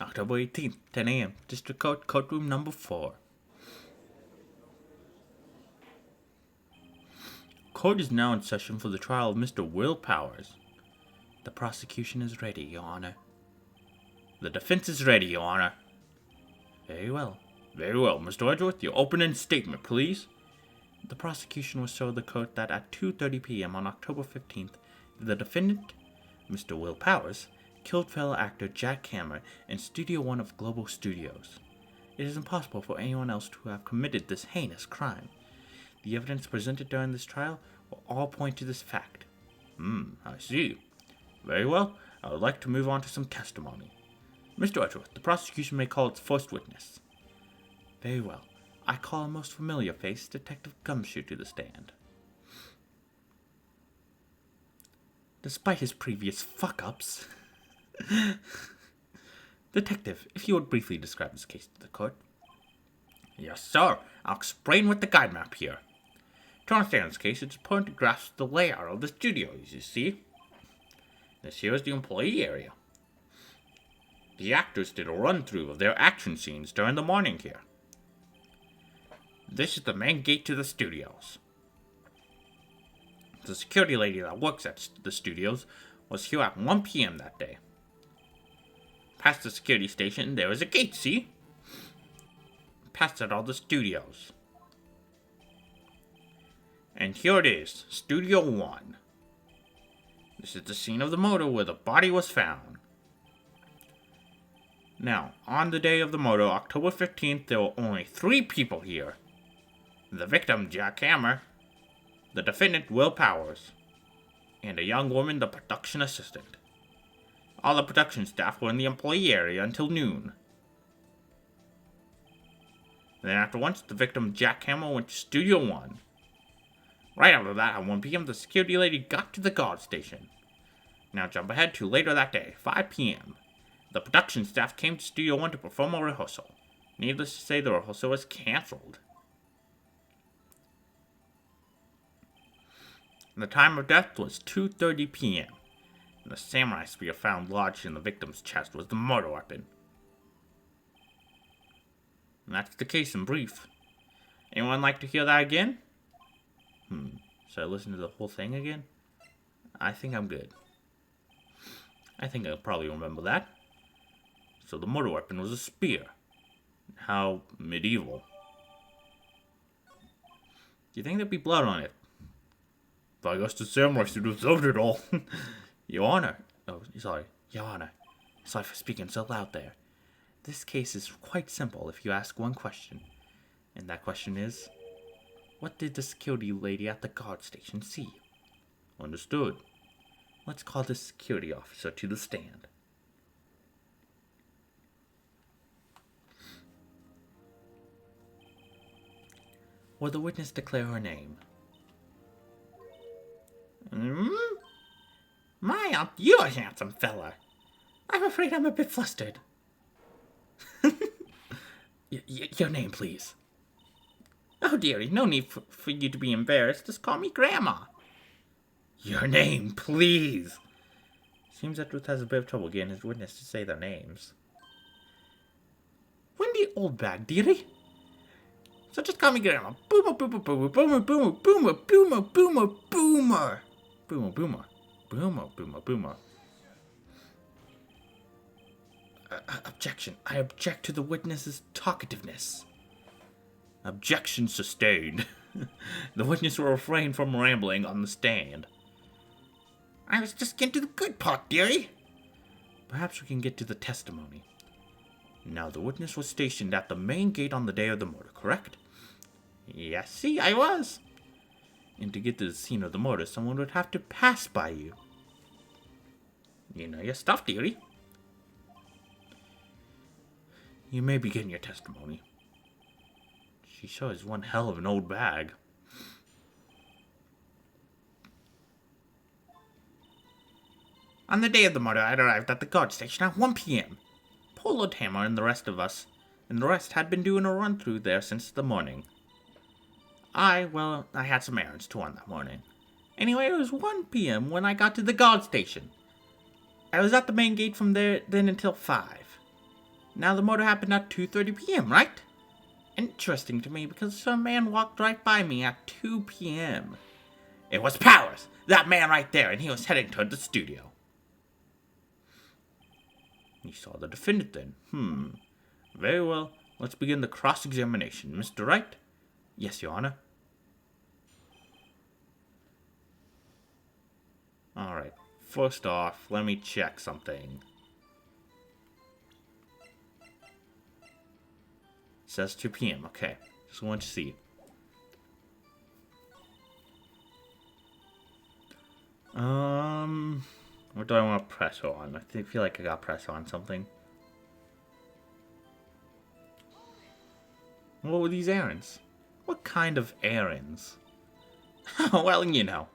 October 18th, 10 a.m. District Court, Courtroom Number 4. Court is now in session for the trial of Mr. Will Powers. The prosecution is ready, Your Honor. The defense is ready, Your Honor. Very well. Very well, Mr. Edgeworth, your opening statement, please. The prosecution will show the court that at 2:30 p.m. on October 15th, the defendant, Mr. Will Powers, killed fellow actor Jack Cameron in Studio 1 of Global Studios. It is impossible for anyone else to have committed this heinous crime. The evidence presented during this trial will all point to this fact. I see. Very well, I would like to move on to some testimony. Mr. Edgeworth, the prosecution may call its first witness. Very well. I call a most familiar face, Detective Gumshoe, to the stand. Despite his previous fuck-ups... Detective, if you would briefly describe this case to the court. Yes, sir. I'll explain with the guide map here. To understand this case, it's important to grasp the layout of the studios, you see. This here is the employee area. The actors did a run-through of their action scenes during the morning here. This is the main gate to the studios. The security lady that works at the studios was here at 1 p.m. that day. Past the security station, there is a gate, see? Past it all the studios. And here it is, Studio 1. This is the scene of the murder where the body was found. Now, on the day of the murder, October 15th, there were only 3 people here. The victim, Jack Hammer, the defendant, Will Powers, and a young woman, the production assistant. All the production staff were in the employee area until noon. Then afterwards, the victim, Jack Hammer, went to Studio 1. Right after that, at 1 p.m., the security lady got to the guard station. Now jump ahead to later that day, 5 p.m. The production staff came to Studio 1 to perform a rehearsal. Needless to say, the rehearsal was cancelled. The time of death was 2:30 p.m. And the samurai spear found lodged in the victim's chest was the murder weapon. And that's the case in brief. Anyone like to hear that again? Should I listen to the whole thing again? I think I'm good. I think I'll probably remember that. So the murder weapon was a spear. How medieval. Do you think there'd be blood on it? I guess the samurai should have deserved it all. Your Honor. Oh, sorry. Your Honor. Sorry for speaking so loud there. This case is quite simple if you ask one question. And that question is, what did the security lady at the guard station see? Understood. Let's call the security officer to the stand. Will the witness declare her name? My, you're a handsome fella. I'm afraid I'm a bit flustered. Your name, please. Oh, dearie, no need for you to be embarrassed. Just call me Grandma. Your name, please. Seems Edgeworth has a bit of trouble getting his witness to say their names. Wendy Oldbag, dearie. So just call me Grandma. Boomer, boomer, boomer, boomer, boomer, boomer, boomer, boomer, boomer. Boomer, boomer. Boomer, boomer, boomer. Objection. I object to the witness's talkativeness. Objection sustained. The witness will refrain from rambling on the stand. I was just getting to the good part, dearie. Perhaps we can get to the testimony. Now, the witness was stationed at the main gate on the day of the murder, correct? Yes, see, I was. And to get to the scene of the murder, someone would have to pass by you. You know your stuff, dearie. You may begin your testimony. She sure is one hell of an old bag. On the day of the murder, I arrived at the guard station at 1 p.m. Poor Lord Hammer and the rest had been doing a run-through there since the morning. I had some errands to run that morning. Anyway, it was 1 p.m. when I got to the guard station. I was at the main gate from there then until 5. Now the murder happened at 2:30 p.m., right? Interesting to me because some man walked right by me at 2 p.m. It was Powers, that man right there, and he was heading toward the studio. You saw the defendant then? Very well. Let's begin the cross-examination. Mr. Wright? Yes, Your Honor. Alright. First off, let me check something. It says 2 p.m. Okay. Just want to see. What do I want to press on? I feel like I got press on something. What were these errands? What kind of errands? Well, you know.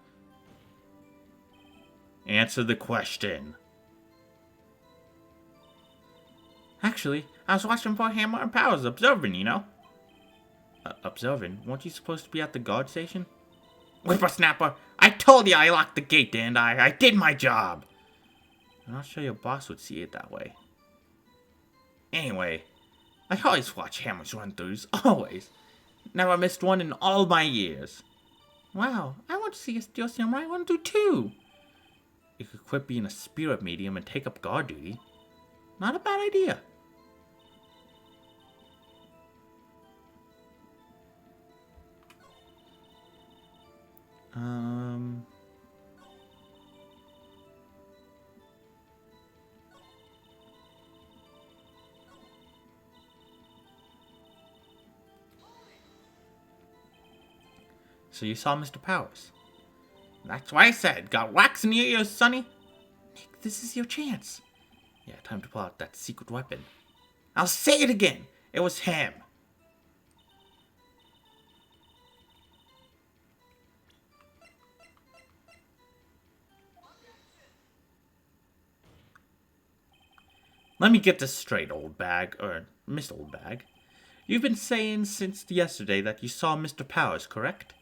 Answer the question. Actually, I was watching for Hammer and Powers, observing, you know. Observing? Weren't you supposed to be at the guard station? Whippersnapper, I told you I locked the gate, didn't I? I did my job. I'm not sure your boss would see it that way. Anyway, I always watch Hammer's run-throughs, always. Never missed one in all my years. Wow, I want to see a Steel Samurai run-through too. You could quit being a spirit medium and take up guard duty. Not a bad idea. So you saw Mr. Powers? That's what I said. Got wax in your ears, Sonny? Nick, this is your chance. Yeah, time to pull out that secret weapon. I'll say it again. It was him. Let me get this straight, Oldbag, or Miss Oldbag. You've been saying since yesterday that you saw Mr. Powers, correct?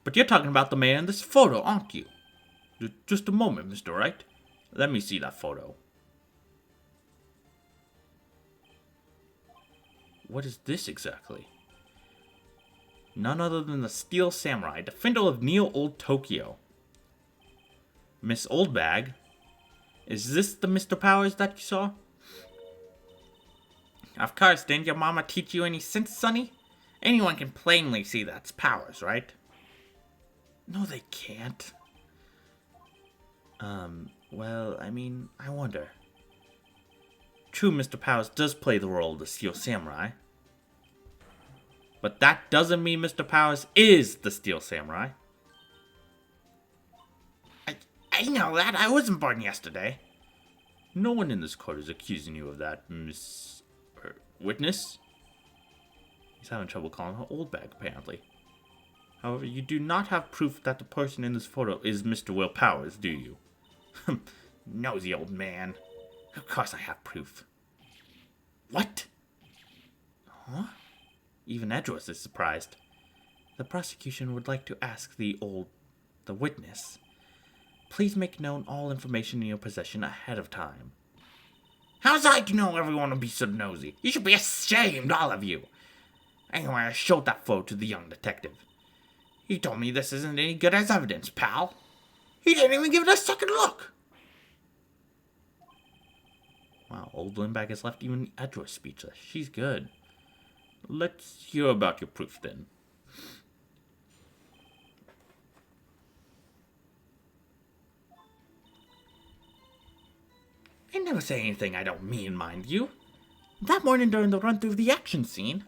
But you're talking about the man in this photo, aren't you? Just a moment, Mr. Wright. Let me see that photo. What is this exactly? None other than the Steel Samurai, defender of Neo Old Tokyo. Miss Oldbag, is this the Mr. Powers that you saw? Of course, didn't your mama teach you any sense, Sonny? Anyone can plainly see that's Powers, right? No, they can't. Well, I mean, I wonder. True, Mr. Powers does play the role of the Steel Samurai. But that doesn't mean Mr. Powers is the Steel Samurai. I know that. I wasn't born yesterday. No one in this court is accusing you of that, Miss... Witness? He's having trouble calling her Oldbag, apparently. However, you do not have proof that the person in this photo is Mr. Will Powers, do you? Nosy old man. Of course I have proof. What? Huh? Even Edgeworth is surprised. The prosecution would like to ask the witness. Please make known all information in your possession ahead of time. How's I to know everyone will be so nosy? You should be ashamed, all of you. Anyway, I showed that photo to the young detective. He told me this isn't any good as evidence, pal. He didn't even give it a second look. Wow, old Lindbag has left even Edgeworth speechless. She's good. Let's hear about your proof, then. I never say anything I don't mean, mind you. That morning during the run through the action scene,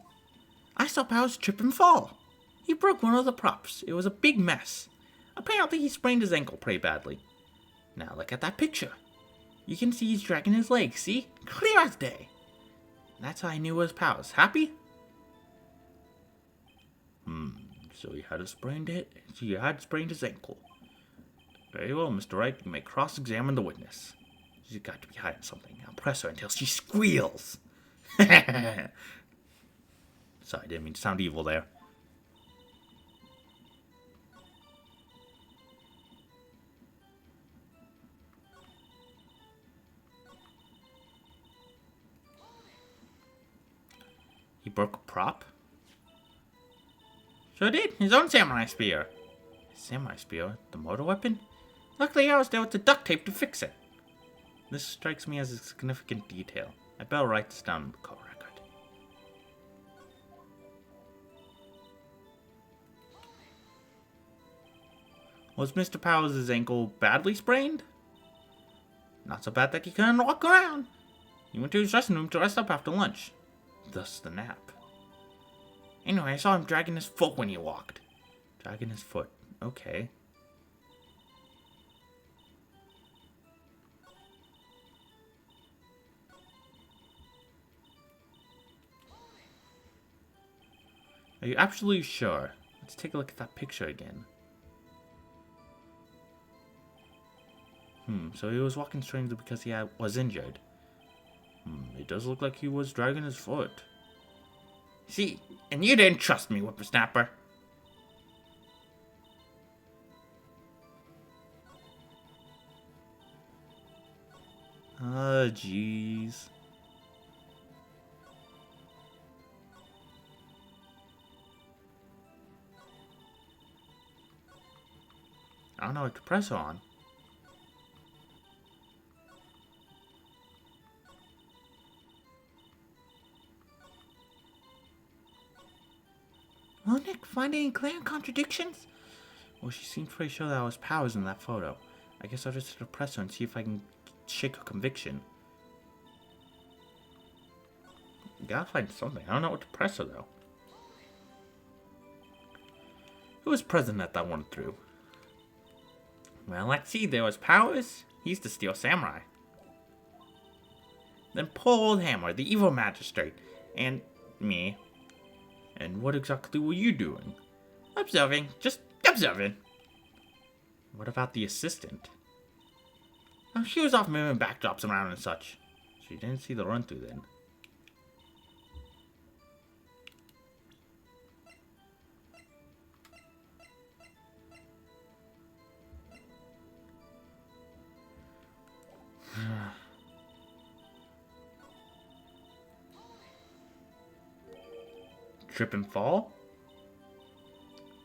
I saw Powers trip and fall. He broke one of the props. It was a big mess. Apparently he sprained his ankle pretty badly. Now look at that picture. You can see he's dragging his leg, see? Clear as day. That's how I knew it was Powers. Happy? So he had sprained his ankle. Very well, Mr. Wright. You may cross-examine the witness. She's got to be hiding something. I'll press her until she squeals. Sorry, I didn't mean to sound evil there. broke a prop? Sure did. His own samurai spear. His samurai spear? The motor weapon? Luckily I was there with the duct tape to fix it. This strikes me as a significant detail. I better write this down in the call record. Was Mr. Powers' ankle badly sprained? Not so bad that he couldn't walk around. He went to his dressing room to rest up after lunch. Thus the nap. Anyway, I saw him dragging his foot when he walked. Dragging his foot. Okay. Are you absolutely sure? Let's take a look at that picture again. So he was walking strangely because he was injured. It does look like he was dragging his foot. See, and you didn't trust me, whippersnapper. Ah, jeez. I don't know what to press on. Will Nick find any glaring contradictions? Well, she seemed pretty sure that I was Powers in that photo. I guess I'll just hit a press her and see if I can shake her conviction. Gotta find something. I don't know what to press her, though. Who was present at that one through? Well, let's see. There was Powers. He's the Steel Samurai. Then poor old Hammer, the evil magistrate. And me. And what exactly were you doing? Observing. Just observing. What about the assistant? Oh, she was off moving backdrops around and such. She didn't see the run-through then. Trip and fall?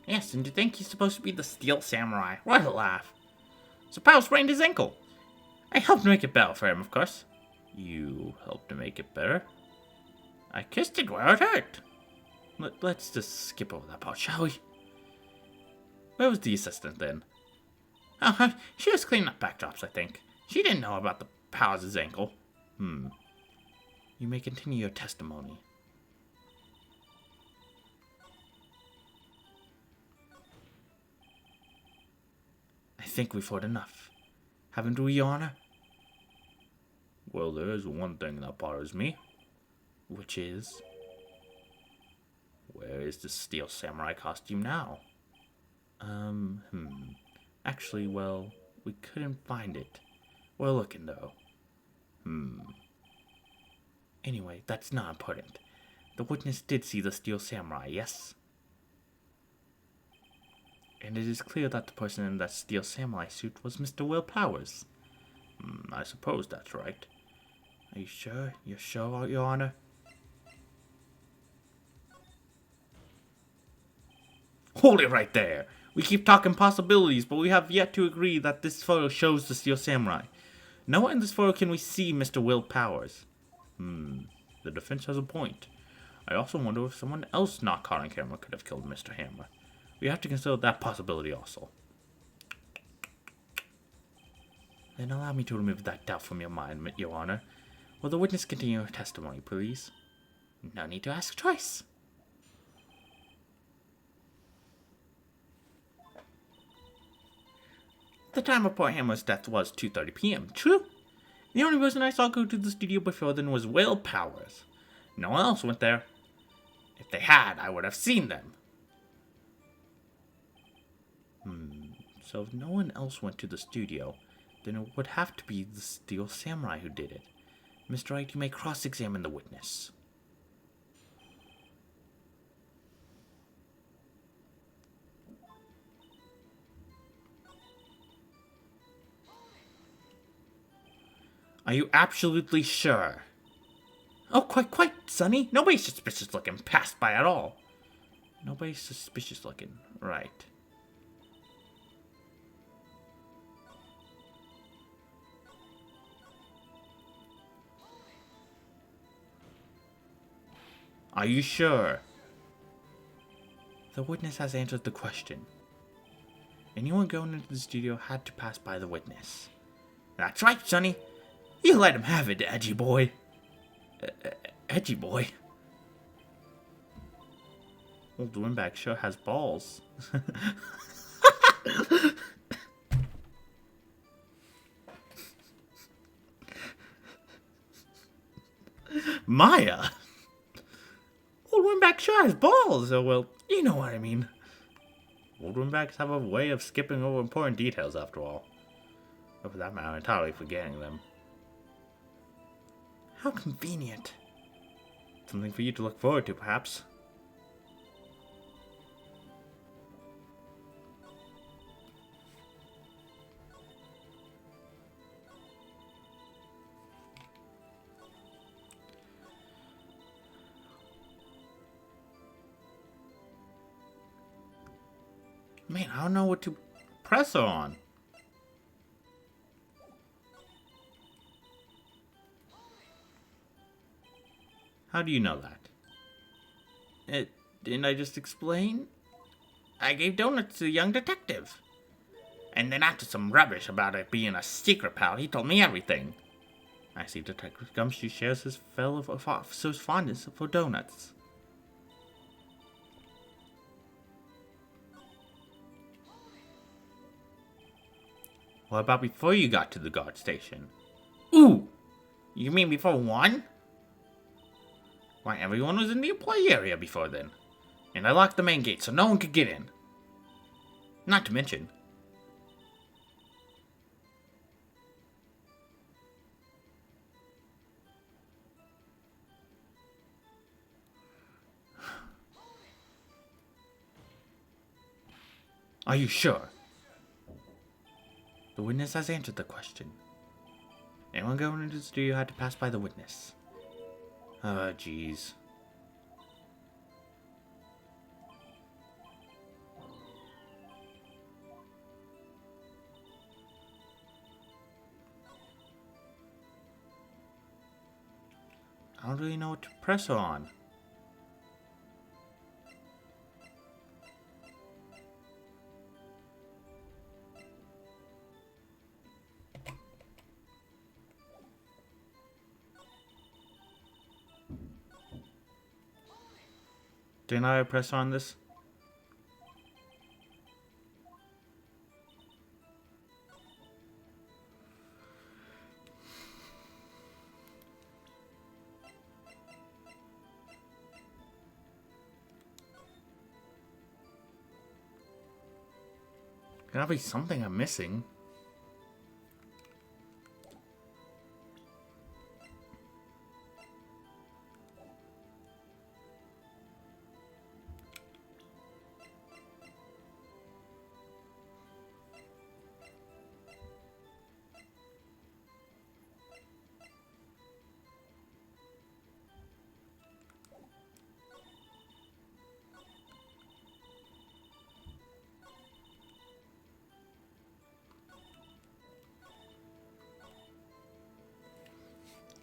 Yes, and to think he's supposed to be the Steel Samurai. What a laugh. So Powell sprained his ankle. I helped make it better for him, of course. You helped to make it better? I kissed it where it hurt. Let's just skip over that part, shall we? Where was the assistant then? Oh, she was cleaning up backdrops, I think. She didn't know about the Powers' ankle. You may continue your testimony. I think we've heard enough. Haven't we, Your Honor? Well, there is one thing that bothers me. Which is? Where is the Steel Samurai costume now? Actually, well, we couldn't find it. We're looking, though. Anyway, that's not important. The witness did see the Steel Samurai, yes? And it is clear that the person in that Steel Samurai suit was Mr. Will Powers. I suppose that's right. Are you sure? You're sure, Your Honor? Hold it right there! We keep talking possibilities, but we have yet to agree that this photo shows the Steel Samurai. Nowhere in this photo can we see Mr. Will Powers. The defense has a point. I also wonder if someone else not caught on camera could have killed Mr. Hammer. We have to consider that possibility also. Then allow me to remove that doubt from your mind, Your Honor. Will the witness continue her testimony, please? No need to ask twice. The time of poor Hammer's death was 2:30 p.m., true? The only person I saw go to the studio before then was Will Powers. No one else went there. If they had, I would have seen them. So if no one else went to the studio, then it would have to be the Steel Samurai who did it. Mr. Wright, you may cross-examine the witness. Are you absolutely sure? Oh, quite, Sonny. Nobody's suspicious looking. Passed by at all. Nobody's suspicious looking. Right. Are you sure? The witness has answered the question. Anyone going into the studio had to pass by the witness. That's right, Sonny. You let him have it, edgy boy. Edgy boy? Old Windbag sure has balls. Maya? Old Windbag sure has balls. Oh, well, you know what I mean. Old Windbags have a way of skipping over important details, after all. Or for that matter, entirely forgetting them. How convenient. Something for you to look forward to, perhaps. Man, I don't know what to press on. How do you know that? Didn't I just explain? I gave donuts to the young detective. And then after some rubbish about it being a secret, pal, he told me everything. I see Detective Gumshoe shares his fellow officer's fondness for donuts. What about before you got to the guard station? Ooh! You mean before 1? Why, everyone was in the employee area before then. And I locked the main gate so no one could get in. Not to mention... Are you sure? The witness has answered the question. Anyone going into the studio had to pass by the witness. Oh, jeez. I don't really know what to press on. Didn't I press on this? Gotta be something I'm missing.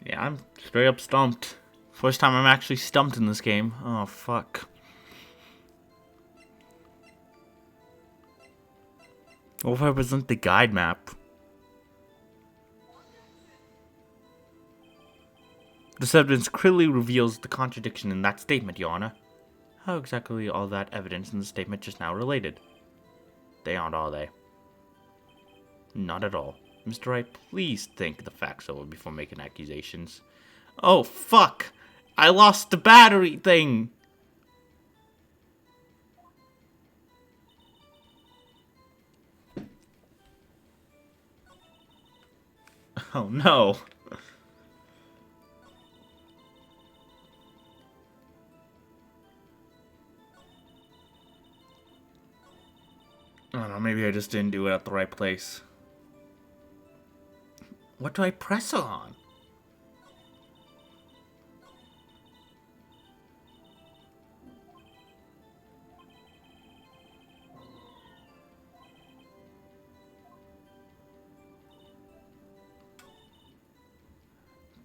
Yeah, I'm straight up stumped. First time I'm actually stumped in this game. Oh, fuck. What if I present the guide map? This evidence clearly reveals the contradiction in that statement, Your Honor. How exactly all that evidence in the statement just now related? They aren't, are they? Not at all. Mr. Wright, please think the facts over before making accusations. Oh, fuck! I lost the battery thing! Oh, no. I don't know, maybe I just didn't do it at the right place. What do I press on?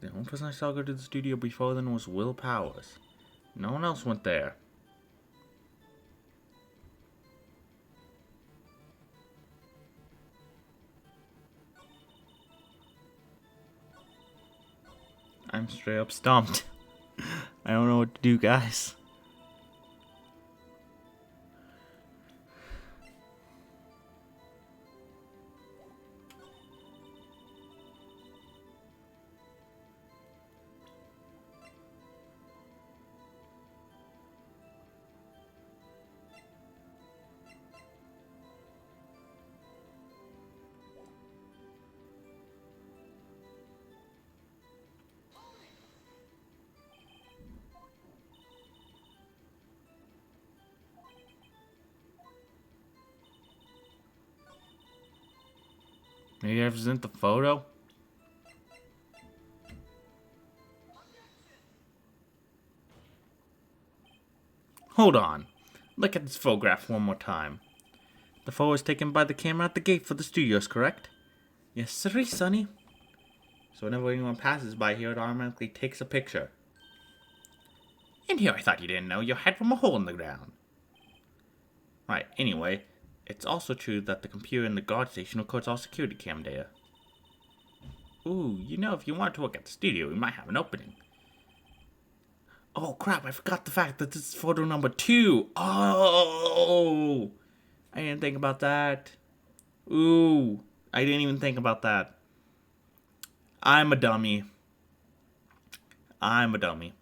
The only person I saw go to the studio before then was Will Powers. No one else went there. I'm straight up stumped. I don't know what to do, guys. Maybe I present the photo? Hold on. Look at this photograph one more time. The photo was taken by the camera at the gate for the studios, correct? Yes, sir, Sonny. So whenever anyone passes by here, it automatically takes a picture. And here I thought you didn't know your head from a hole in the ground. Right, anyway, it's also true that the computer in the guard station records all security cam data. Ooh, you know, if you wanted to work at the studio, we might have an opening. Oh crap, I forgot the fact that this is photo number 2. Oh! I didn't think about that. Ooh, I didn't even think about that. I'm a dummy. I'm a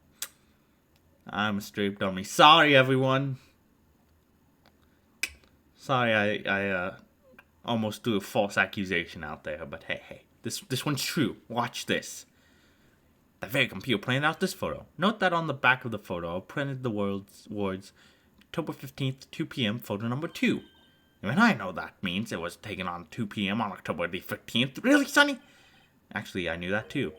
straight dummy. Sorry, everyone. Sorry, I almost threw a false accusation out there, but hey, this one's true. Watch this. The very computer printed out this photo. Note that on the back of the photo, I printed the words October 15th, 2 p.m., photo number 2. And I know that means it was taken on 2 p.m. on October the 15th. Really, Sonny? Actually, I knew that too.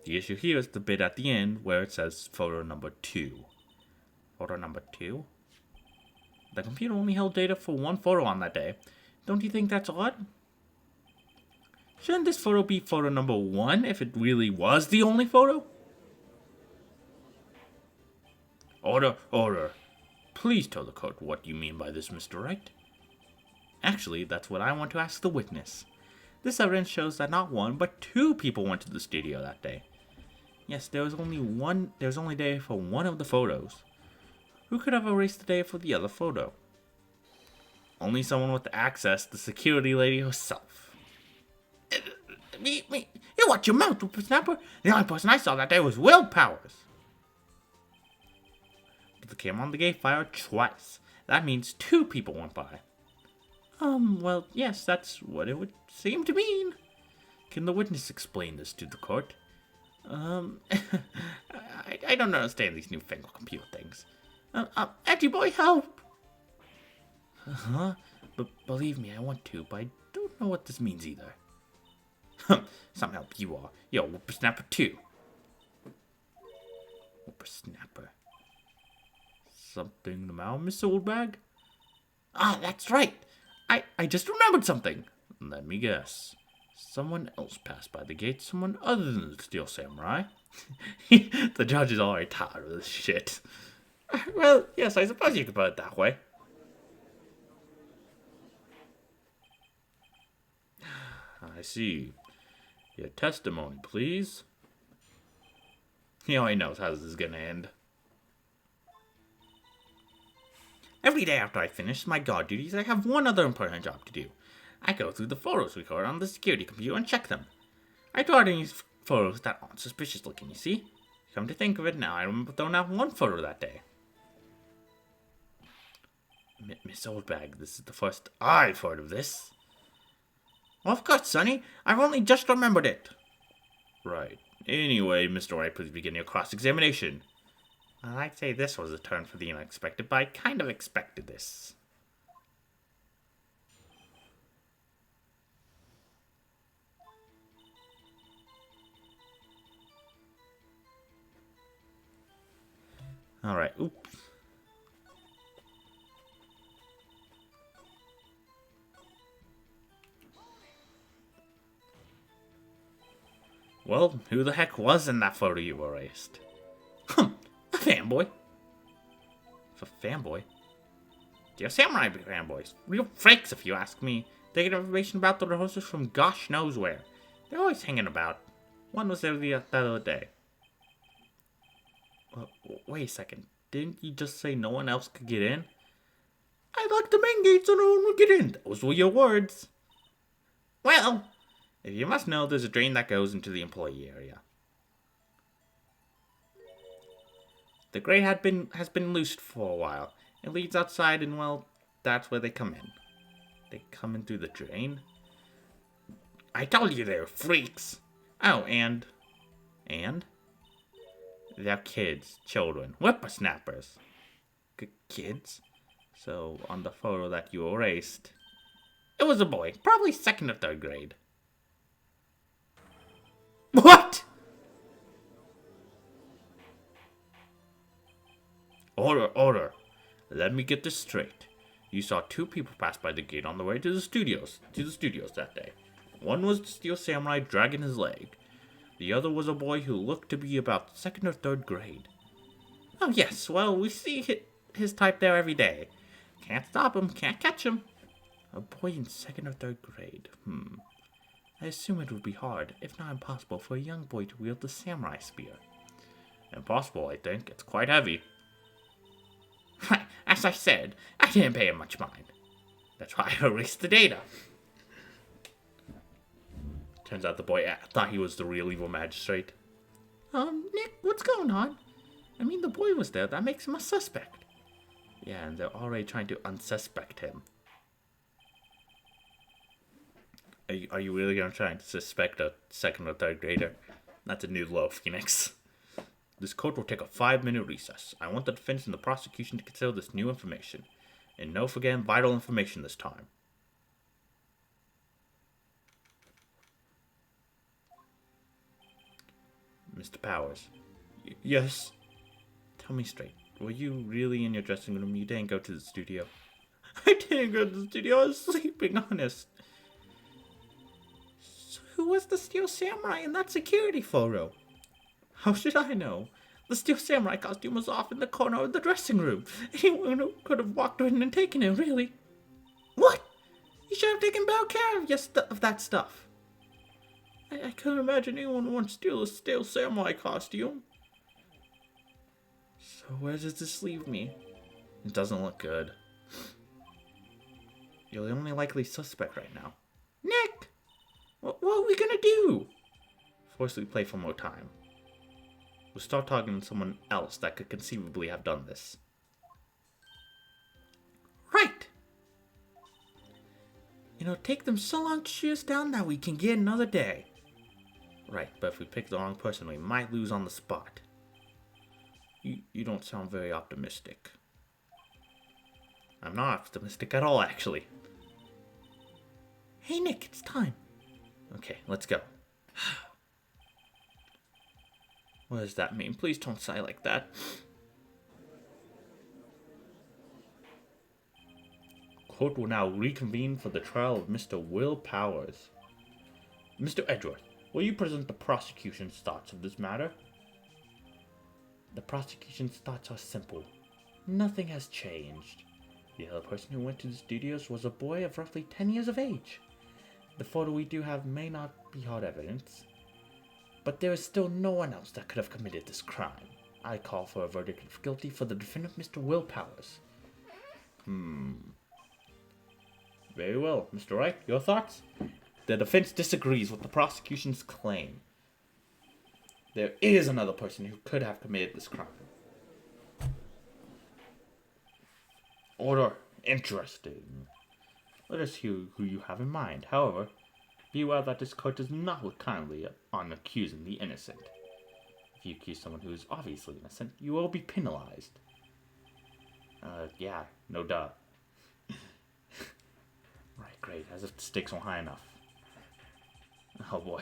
The issue here is the bit at the end where it says photo number 2. Photo number 2? The computer only held data for one photo on that day. Don't you think that's odd? Shouldn't this photo be photo number 1 if it really was the only photo? Order. Please tell the court what you mean by this, Mr. Wright. Actually, that's what I want to ask the witness. This evidence shows that not 1, but 2 people went to the studio that day. Yes, there was only data for one of the photos. Who could have erased the data for the other photo? Only someone with access, the security lady herself. Me. You watch your mouth, whippersnapper. The only person I saw that day was Will Powers. But the camera on the gate fired twice. That means 2 people went by. Well, yes, that's what it would seem to mean. Can the witness explain this to the court? I don't understand these newfangled computer things. Edgy boy, help! But believe me, I want to, but I don't know what this means either. Some help you are. You're a whippersnapper too. Whippersnapper. Something the matter, Miss Oldbag? Ah, that's right. I just remembered something. Let me guess. Someone else passed by the gate, someone other than the Steel Samurai. The judge is already tired of this shit. Well, yes, I suppose you could put it that way. I see. Your testimony, please. He already knows how this is gonna end. Every day after I finish my guard duties, I have one other important job to do. I go through the photos recorded on the security computer and check them. I draw out any photos that aren't suspicious looking, you see? Come to think of it now, I remember throwing out one photo that day. Miss Oldbag, this is the first I've heard of this. Well, of course, Sonny. I've only just remembered it. Right. Anyway, Mr. Wright, please begin your cross-examination. Well, I'd say this was a turn for the unexpected, but I kind of expected this. Alright, oops. Well, who the heck was in that photo you erased? A fanboy. A fanboy? They're samurai fanboys. Real fakes, if you ask me. They get information about the rehearsals from gosh knows where. They're always hanging about. One was there the other day. Wait a second. Didn't you just say no one else could get in? I locked the main gate so no one would get in. Those were your words. Well, if you must know, there's a drain that goes into the employee area. The grate has been loosed for a while. It leads outside and, well, that's where they come in. They come in through the drain? I told you they're freaks. Oh, and? They're kids, children, whippersnappers. Kids? So, on the photo that you erased, it was a boy, probably 2nd or 3rd grade. What? Order. Let me get this straight. You saw 2 people pass by the gate on the way to the studios that day. One was the Steel Samurai dragging his leg. The other was a boy who looked to be about 2nd or 3rd grade. Oh yes, well, we see his type there every day. Can't stop him, can't catch him. A boy in 2nd or 3rd grade. I assume it would be hard, if not impossible, for a young boy to wield the samurai spear. Impossible, I think. It's quite heavy. As I said, I didn't pay him much mind. That's why I erased the data. Turns out the boy thought he was the real evil magistrate. Nick, what's going on? I mean, the boy was there. That makes him a suspect. Yeah, and they're already trying to unsuspect him. Are you really going to try and suspect a 2nd or 3rd grader? That's a new low, Phoenix. This court will take a 5-minute recess. I want the defense and the prosecution to consider this new information. And no forgetting vital information this time. Mr. Powers. Yes? Tell me straight. Were you really in your dressing room? You didn't go to the studio? I didn't go to the studio. I was sleeping, honest. So who was the Steel Samurai in that security photo? How should I know? The Steel Samurai costume was off in the corner of the dressing room. Anyone could have walked in and taken it, really. What? You should have taken better care of that stuff. I couldn't imagine anyone would steal a Steel Samurai costume. So where does this leave me? It doesn't look good. You're the only likely suspect right now. Nick! What are we gonna do? Forcibly play for more time. We'll start talking to someone else that could conceivably have done this. Right! It'll take them so long to shoot us down that we can get another day. Right, but if we pick the wrong person, we might lose on the spot. You don't sound very optimistic. I'm not optimistic at all, actually. Hey, Nick, it's time. Okay, let's go. What does that mean? Please don't sigh like that. Court will now reconvene for the trial of Mr. Will Powers. Mr. Edgeworth, will you present the prosecution's thoughts of this matter? The prosecution's thoughts are simple. Nothing has changed. The other person who went to the studios was a boy of roughly 10 years of age. The photo we do have may not be hard evidence, but there is still no one else that could have committed this crime. I call for a verdict of guilty for the defendant, Mr. Will Powers. Very well. Mr. Wright, your thoughts? The defense disagrees with the prosecution's claim. There is another person who could have committed this crime. Order. Interesting. Let us hear who you have in mind. However, be aware that this court does not look kindly on accusing the innocent. If you accuse someone who is obviously innocent, you will be penalized. Yeah, no doubt. Right, great, as if the stakes weren't high enough. Oh boy.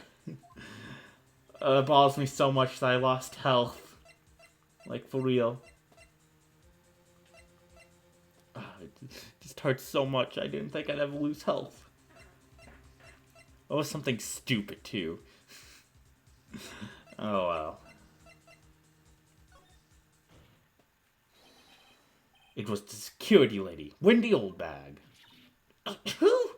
It bothers me so much that I lost health. Like, for real. It just hurts so much, I didn't think I'd ever lose health. That was something stupid, too. Oh, well. It was the security lady, Wendy Oldbag. Who?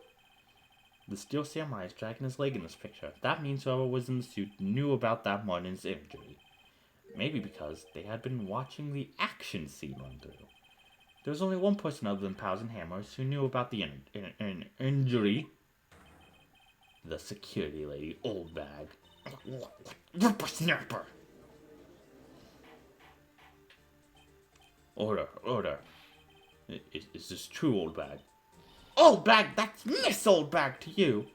The Steel Samurai is dragging his leg in this picture. That means whoever was in the suit knew about that Martin's injury. Maybe because they had been watching the action scene run through. There was only one person other than Powers and Hammers who knew about the injury. The security lady, Oldbag. Whippersnapper! Order. Is this true, Oldbag? Oldbag, that's Miss Oldbag to you!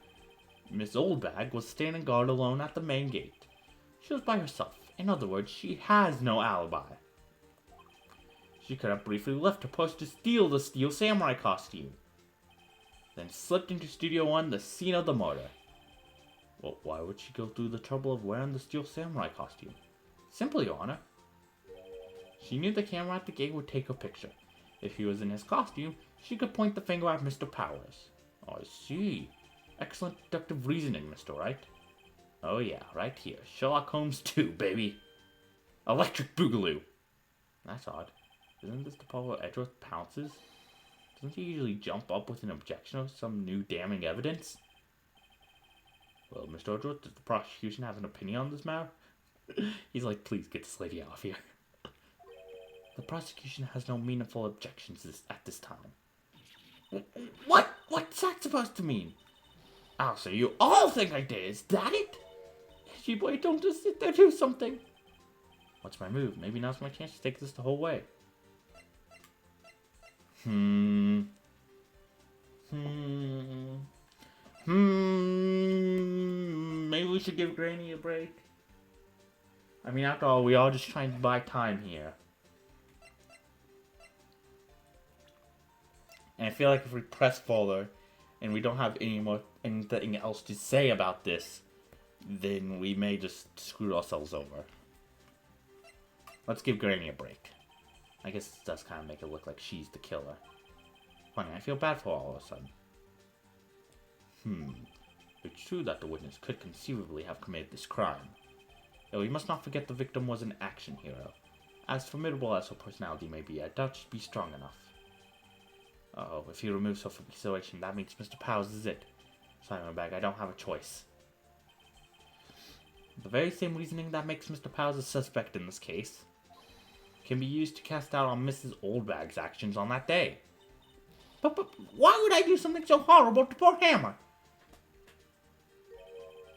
Miss Oldbag was standing guard alone at the main gate. She was by herself. In other words, she has no alibi. She could have briefly left her post to steal the Steel Samurai costume, then slipped into Studio 1, the scene of the murder. Well, why would she go through the trouble of wearing the Steel Samurai costume? Simply, Your Honor. She knew the camera at the gate would take her picture. If he was in his costume, she could point the finger at Mr. Powers. Oh, I see. Excellent deductive reasoning, Mr. Wright. Oh yeah, right here. Sherlock Holmes 2, baby. Electric Boogaloo. That's odd. Isn't this the part where Edgeworth pounces? Doesn't he usually jump up with an objection of some new damning evidence? Well, Mr. Edgeworth, does the prosecution have an opinion on this matter? He's like, please get this lady out of here. The prosecution has no meaningful objections at this time. What? What's that supposed to mean? Oh, so you all think I did, is that it? Gee boy, don't just sit there, do something. What's my move? Maybe now's my chance to take this the whole way. Maybe we should give Granny a break. I mean, after all, we are just trying to buy time here. And I feel like if we press forward and we don't have anything else to say about this, then we may just screw ourselves over. Let's give Granny a break. I guess it does kind of make it look like she's the killer. Funny, I feel bad for her all of a sudden. It's true that the witness could conceivably have committed this crime. Though we must not forget the victim was an action hero. As formidable as her personality may be, I doubt she'd be strong enough. Uh-oh, if he removes her from the situation, that means Mr. Powers is it. Simon Bag, I don't have a choice. The very same reasoning that makes Mr. Powers a suspect in this case can be used to cast doubt on Mrs. Oldbag's actions on that day. But why would I do something so horrible to poor Hammer?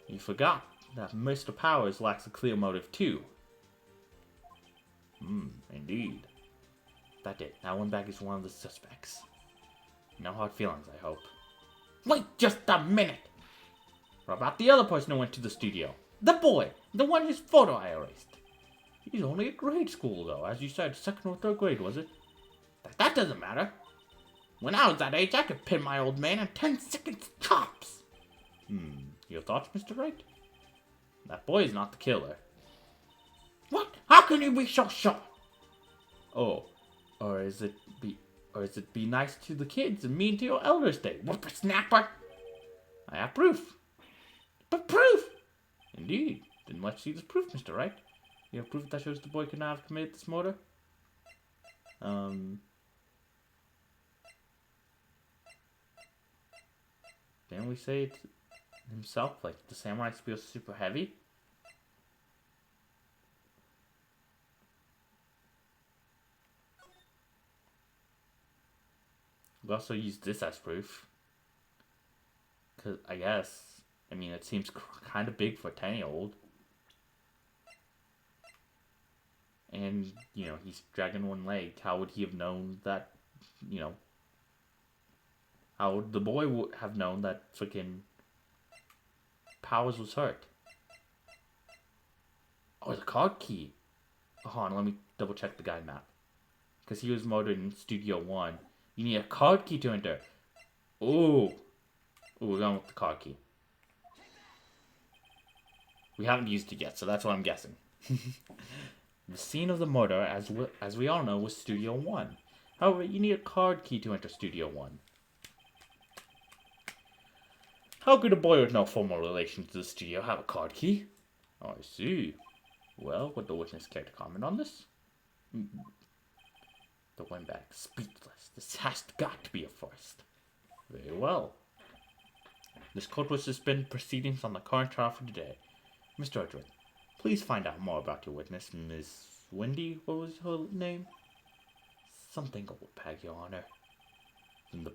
You forgot that Mr. Powers lacks a clear motive too. Indeed. That did. Now Oldbag is one of the suspects. No hard feelings, I hope. Wait just a minute! What about the other person who went to the studio? The boy! The one whose photo I erased. He's only at grade school, though. As you said, 2nd or 3rd grade, was it? That doesn't matter. When I was that age, I could pin my old man in 10 seconds tops. Your thoughts, Mr. Wright? That boy is not the killer. What? How can you be so sure? Oh, or is it be nice to the kids and mean to your elders day? Whippersnapper! I have proof. But proof! Indeed. Then let's see this proof, Mr. Wright. You have proof that shows the boy could not have committed this murder? Didn't we say it himself? Like, the samurai feels super heavy? We also use this as proof. Because, I guess, I mean, it seems kind of big for a 10-year-old. And, you know, he's dragging one leg. How would he have known that, you know... How would the boy have known that freaking Powers was hurt? Oh, the card key. Hold on, let me double check the guide map. Because he was murdered in Studio 1. You need a card key to enter. Ooh. Ooh, we're going with the card key. We haven't used it yet, so that's what I'm guessing. The scene of the murder, as we all know, was Studio 1. However, you need a card key to enter Studio 1. How could a boy with no formal relation to the studio have a card key? I see. Well, would the witness care to comment on this? The Windbag, speechless. This has got to be a first. Very well. This court will suspend proceedings on the current trial for today. Mr. Edgeworth, please find out more about your witness, Miss Wendy. What was her name? Something Oldbag, Your Honor. Then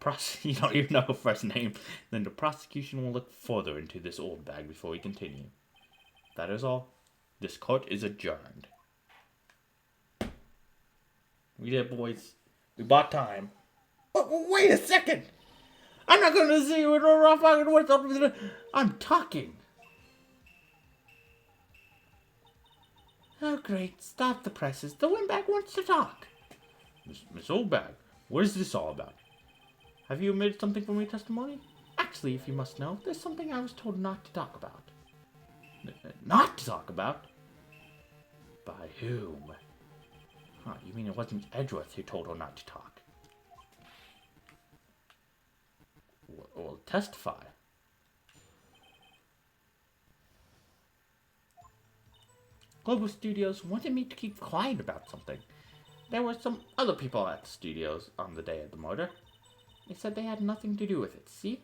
you don't even know her first name. Then the prosecution will look further into this Oldbag before we continue. That is all. This court is adjourned. We did, boys. We bought time. Wait a second! I'm not gonna see you in a rough fucking words. I'm talking. Oh, great. Stop the presses. The Windbag wants to talk. Miss Oldbag, what is this all about? Have you omitted something from your testimony? Actually, if you must know, there's something I was told not to talk about. Not to talk about? By whom? Huh, you mean it wasn't Edgeworth who told her not to talk? Well, testify. Global Studios wanted me to keep quiet about something. There were some other people at the studios on the day of the murder. They said they had nothing to do with it, see?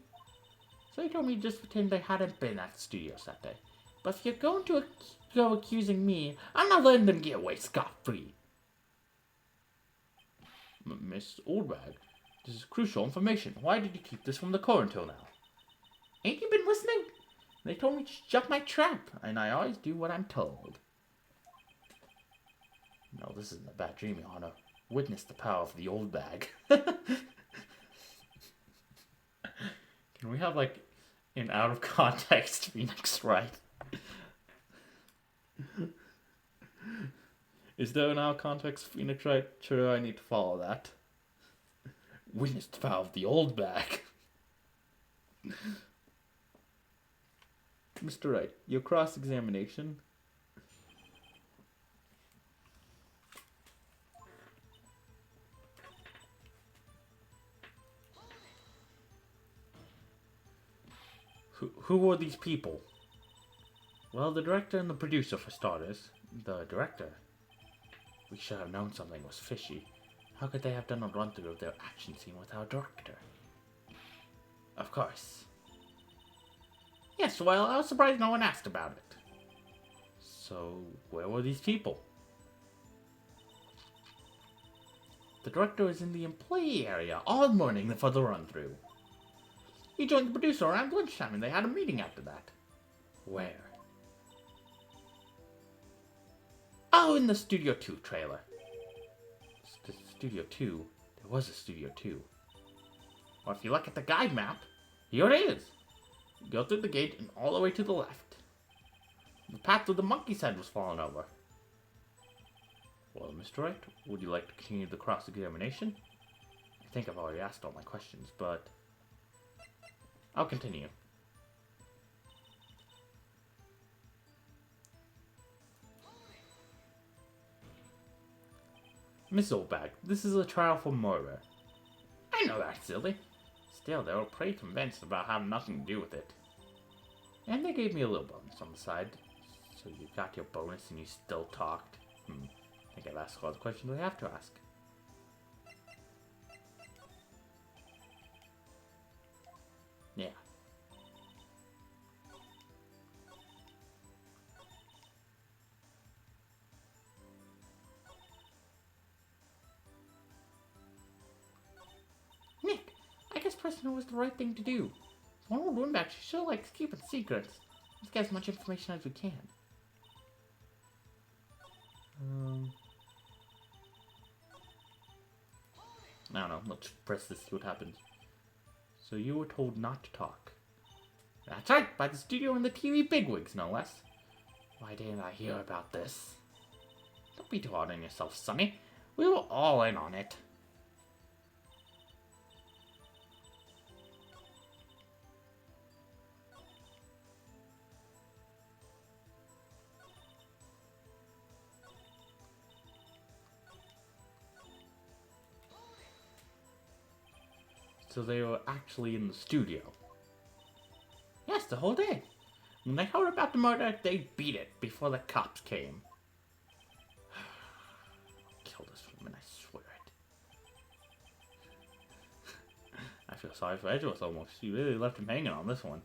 So they told me to just pretend they hadn't been at the studios that day. But if you're going to go accusing me, I'm not letting them get away scot-free. Miss Oldbag, this is crucial information. Why did you keep this from the court until now? Ain't you been listening? They told me to shut my trap, and I always do what I'm told. No, this isn't a bad dream, Your Honor. Witness the power of the Oldbag. Can we have, like, an out-of-context Phoenix Wright? Is there an out-of-context Phoenix Wright? Sure, I need to follow that. Witness the power of the Oldbag. Mr. Wright, your cross-examination. Who were these people? Well, the director and the producer, for starters. The director. We should have known something was fishy. How could they have done a run-through of their action scene without a director? Of course. Yes, well, I was surprised no one asked about it. So, where were these people? The director was in the employee area all morning for the run-through. He joined the producer around lunchtime and they had a meeting after that. Where? Oh, in the Studio 2 trailer. Studio 2? There was a Studio 2. Well, if you look at the guide map, here it is. You go through the gate and all the way to the left. The path to the monkey's head was fallen over. Well, Mr. Wright, would you like to continue the cross-examination? I think I've already asked all my questions, but I'll continue. Miss Oldbag, this is a trial for murder. I know that's silly. Still, they were pretty convinced about having nothing to do with it. And they gave me a little bonus on the side. So you got your bonus and you still talked. I think I've asked all the questions I have to ask. Yeah. Nick, I guess Preston was the right thing to do. One old Windbag, she sure likes keeping secrets. Let's get as much information as we can. I don't know, let's press this, see what happens. So you were told not to talk. That's right, by the studio and the TV bigwigs, no less. Why didn't I hear about this? Don't be too hard on yourself, Sonny. We were all in on it. So they were actually in the studio. Yes, the whole day. When they heard about the murder, they beat it before the cops came. Kill this woman, I swear it. I feel sorry for Edgeworth almost. She really left him hanging on this one.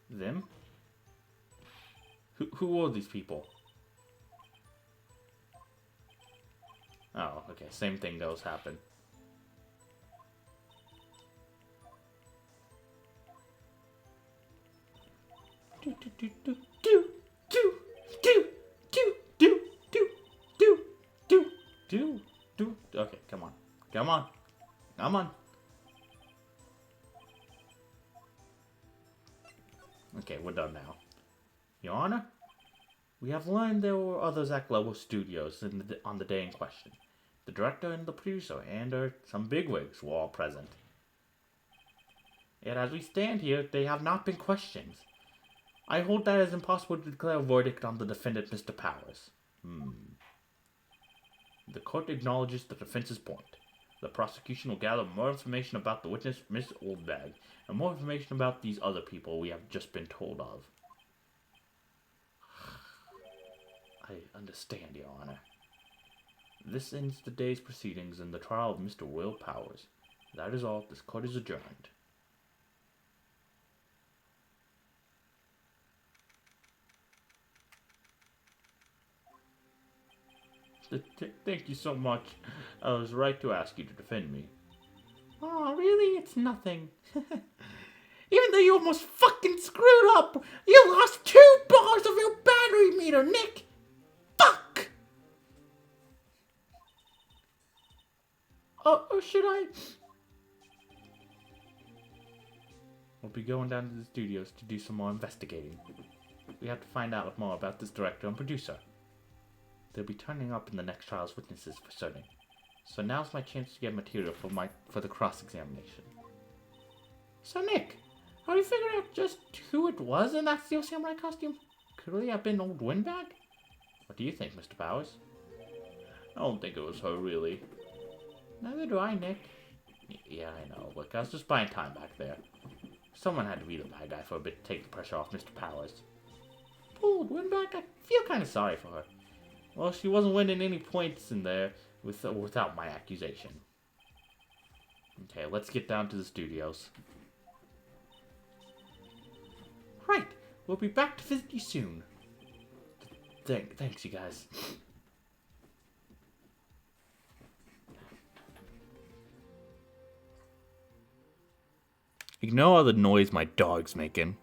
Them? Who are these people? Oh, okay. Same thing does happen. Okay, come on. Come on. Come on. Okay, we're done now. Your Honor, we have learned there were others at Global Studios on the day in question. The director and the producer and some bigwigs were all present. Yet as we stand here, they have not been questioned. I hold that it is impossible to declare a verdict on the defendant, Mr. Powers. The court acknowledges the defense's point. The prosecution will gather more information about the witness, Miss Oldbag, and more information about these other people we have just been told of. I understand, Your Honor. This ends the day's proceedings in the trial of Mr. Will Powers. That is all. This court is adjourned. Thank you so much. I was right to ask you to defend me. Oh, really? It's nothing. Even though you almost fucking screwed up, you lost 2 bars of your battery meter, Nick! Fuck! Or should I? We'll be going down to the studios to do some more investigating. We have to find out more about this director and producer. They'll be turning up in the next trial's witnesses for certain. So now's my chance to get material for the cross-examination. So Nick, how do you figure out just who it was in that Steel Samurai costume? Could really have been old Windbag? What do you think, Mr. Powers? I don't think it was her, really. Neither do I, Nick. Yeah, I know. Look, I was just buying time back there. Someone had to be the bad guy for a bit to take the pressure off Mr. Powers. Old Windbag, I feel kind of sorry for her. Well, she wasn't winning any points in there without my accusation. Okay, let's get down to the studios. Right, we'll be back to visit you soon. Thanks, you guys. Ignore all the noise my dog's making.